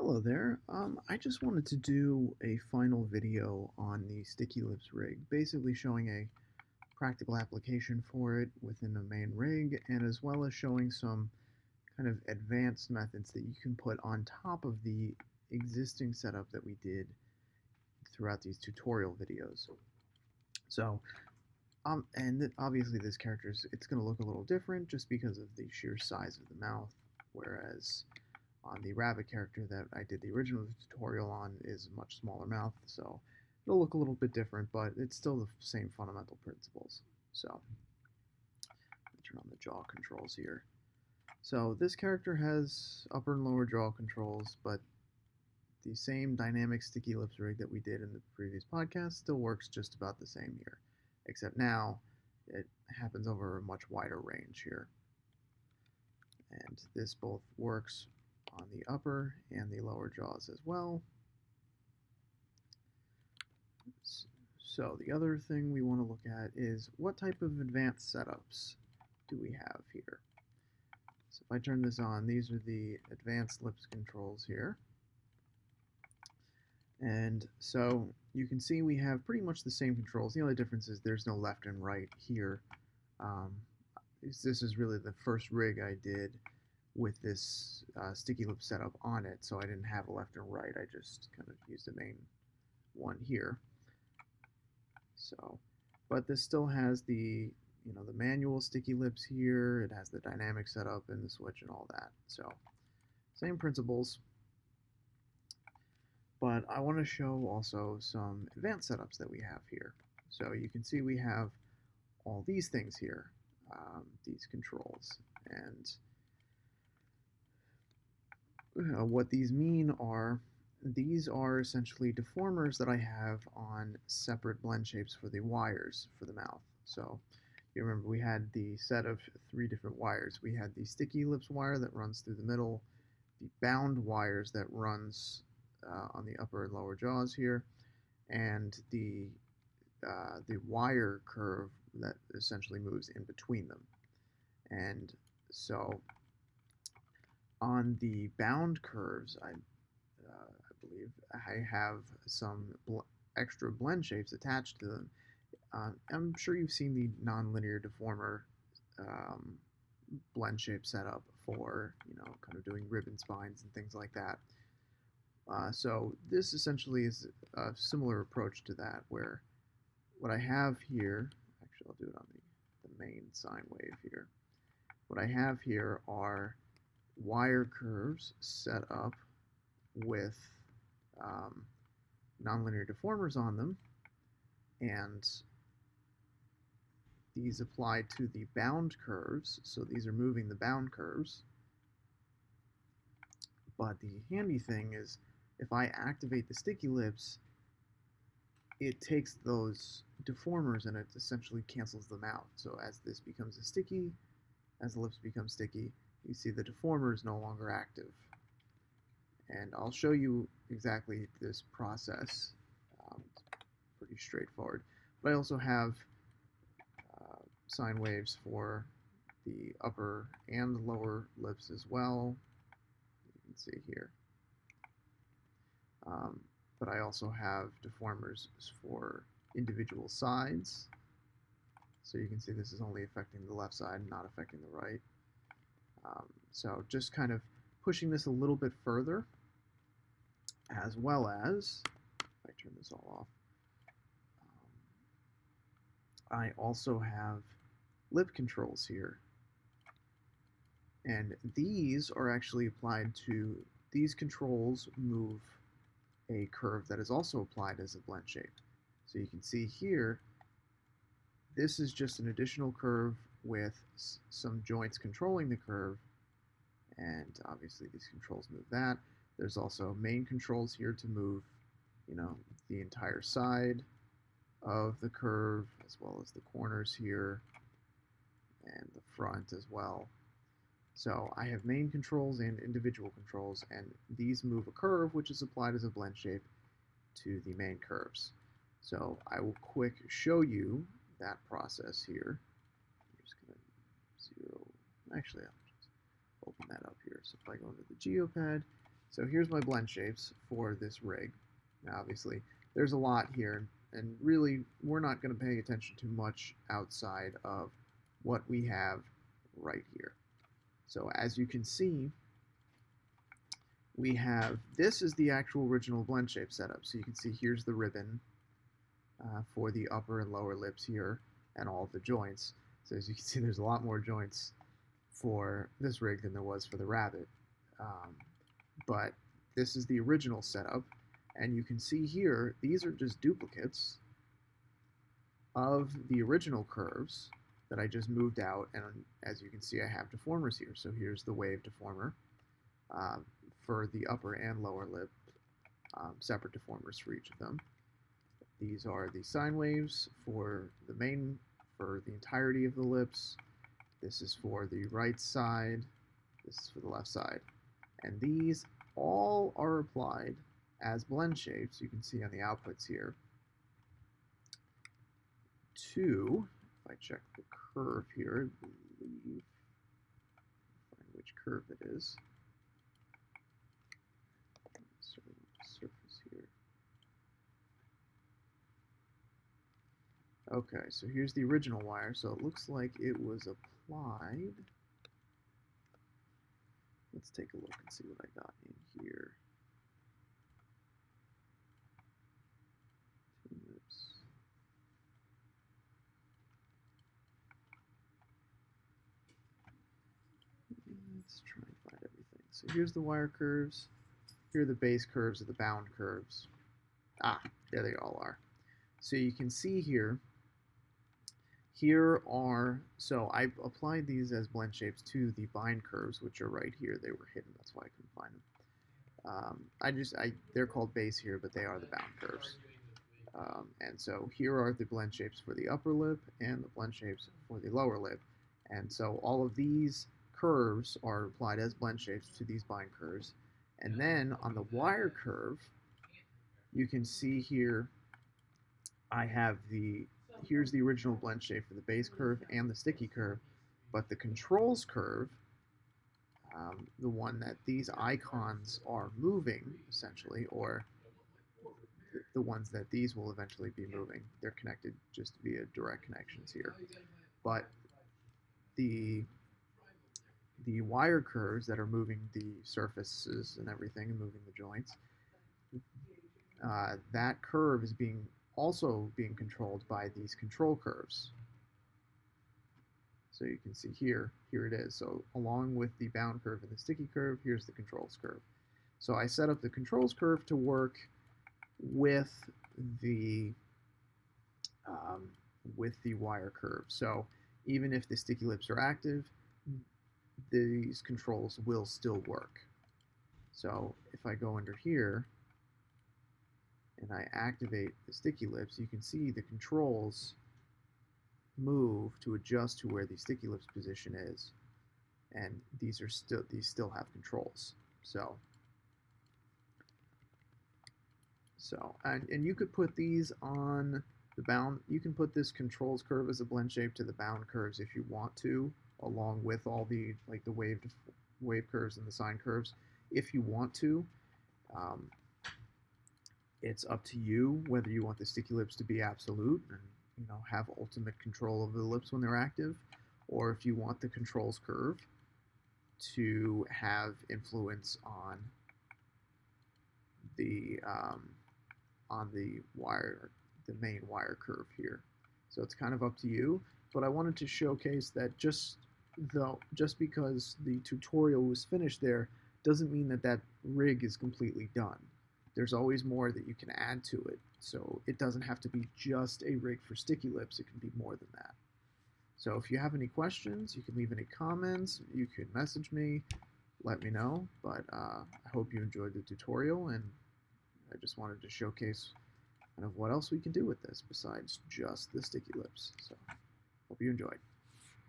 Hello there. I just wanted to do a final video on the Sticky Lips rig, basically showing a practical application for it within the main rig, and as well as showing some kind of advanced methods that you can put on top of the existing setup that we did throughout these tutorial videos. So, obviously this it's going to look a little different just because of the sheer size of the mouth, whereas on the rabbit character that I did the original tutorial on is a much smaller mouth, so it'll look a little bit different, but it's still the same fundamental principles. So, let me turn on the jaw controls here. So this character has upper and lower jaw controls, but the same dynamic sticky lips rig that we did in the previous podcast still works just about the same here, except now it happens over a much wider range here. And this both works on the upper and the lower jaws as well. So the other thing we want to look at is what type of advanced setups do we have here. So if I turn this on, these are the advanced lips controls here. And so you can see we have pretty much the same controls. The only difference is there's no left and right here. This is really the first rig I did with this sticky lip setup on it, so I didn't have a left and right. I just kind of used the main one here. So, but this still has the the manual sticky lips here. It has the dynamic setup and the switch and all that. So, same principles. But I want to show also some advanced setups that we have here. So you can see we have all these things here, these controls, and what these mean are these are essentially deformers that I have on separate blend shapes for the wires for the mouth. So you remember we had the set of 3 different wires. We had the sticky lips wire that runs through the middle, the bound wires that runs on the upper and lower jaws here, and the wire curve that essentially moves in between them. And so on the bound curves, I believe I have some extra blend shapes attached to them. I'm sure you've seen the nonlinear deformer blend shape setup for kind of doing ribbon spines and things like that. So this essentially is a similar approach to that, where what I have here, actually I'll do it on the main sine wave here. What I have here are wire curves set up with nonlinear deformers on them, and these apply to the bound curves, so these are moving the bound curves. But the handy thing is, if I activate the sticky lips, it takes those deformers and it essentially cancels them out. So as this becomes as the lips become sticky, you see the deformer is no longer active. And I'll show you exactly this process. It's pretty straightforward. But I also have sine waves for the upper and lower lips as well. You can see here. But I also have deformers for individual sides. So you can see this is only affecting the left side, not affecting the right. So just kind of pushing this a little bit further, as well as, if I turn this all off, I also have lip controls here. And these are actually applied to, these controls move a curve that is also applied as a blend shape. So you can see here, this is just an additional curve with some joints controlling the curve, and obviously these controls move that. There's also main controls here to move, the entire side of the curve, as well as the corners here, and the front as well. So I have main controls and individual controls, and these move a curve which is applied as a blend shape to the main curves. So I will quick show you that process here. I'm just going to actually I'll just open that up here. So if I go into the geopad, So here's my blend shapes for this rig. Now obviously there's a lot here, and really we're not going to pay attention to much outside of what we have right here. So as you can see, we have, this is the actual original blend shape setup. So you can see here's the ribbon for the upper and lower lips here and all of the joints. So as you can see, there's a lot more joints for this rig than there was for the rabbit. But this is the original setup, and you can see here, these are just duplicates of the original curves that I just moved out, and as you can see, I have deformers here. So here's the wave deformer for the upper and lower lip, separate deformers for each of them. These are the sine waves for the entirety of the lips. This is for the right side. This is for the left side. And these all are applied as blend shapes, you can see on the outputs here, to, if I check the curve here, I believe, find which curve it is. Surface here. Okay, so here's the original wire, so it looks like it was applied. Let's take a look and see what I got in here. Let's try and find everything. So here's the wire curves. Here are the base curves of the bound curves. Ah, there they all are. So you can see here, so I applied these as blend shapes to the bind curves, which are right here. They were hidden, that's why I couldn't find them. They're called base here, but they are the bound curves. And so here are the blend shapes for the upper lip and the blend shapes for the lower lip. And so all of these curves are applied as blend shapes to these bind curves. And then on the wire curve, you can see here, I have here's the original blend shape for the base curve and the sticky curve, but the controls curve, the one that these icons are moving, essentially, or the ones that these will eventually be moving, they're connected just via direct connections here. But the wire curves that are moving the surfaces and everything and moving the joints, that curve is also being controlled by these control curves. So you can see here it is. So along with the bound curve and the sticky curve, here's the controls curve. So I set up the controls curve to work with the wire curve. So even if the sticky lips are active, these controls will still work. So if I go under here and I activate the sticky lips, you can see the controls move to adjust to where the sticky lips position is, and these still have controls. And you could put these on the bound. You can put this controls curve as a blend shape to the bound curves if you want to, along with all the wave curves and the sine curves, if you want to. It's up to you whether you want the sticky lips to be absolute and have ultimate control of the lips when they're active, or if you want the controls curve to have influence on the main wire curve here. So it's kind of up to you, but I wanted to showcase that just because the tutorial was finished there doesn't mean that rig is completely done. There's always more that you can add to it. So it doesn't have to be just a rig for sticky lips, it can be more than that. So if you have any questions, you can leave any comments, you can message me, let me know. But I hope you enjoyed the tutorial, and I just wanted to showcase kind of what else we can do with this besides just the sticky lips. So hope you enjoyed.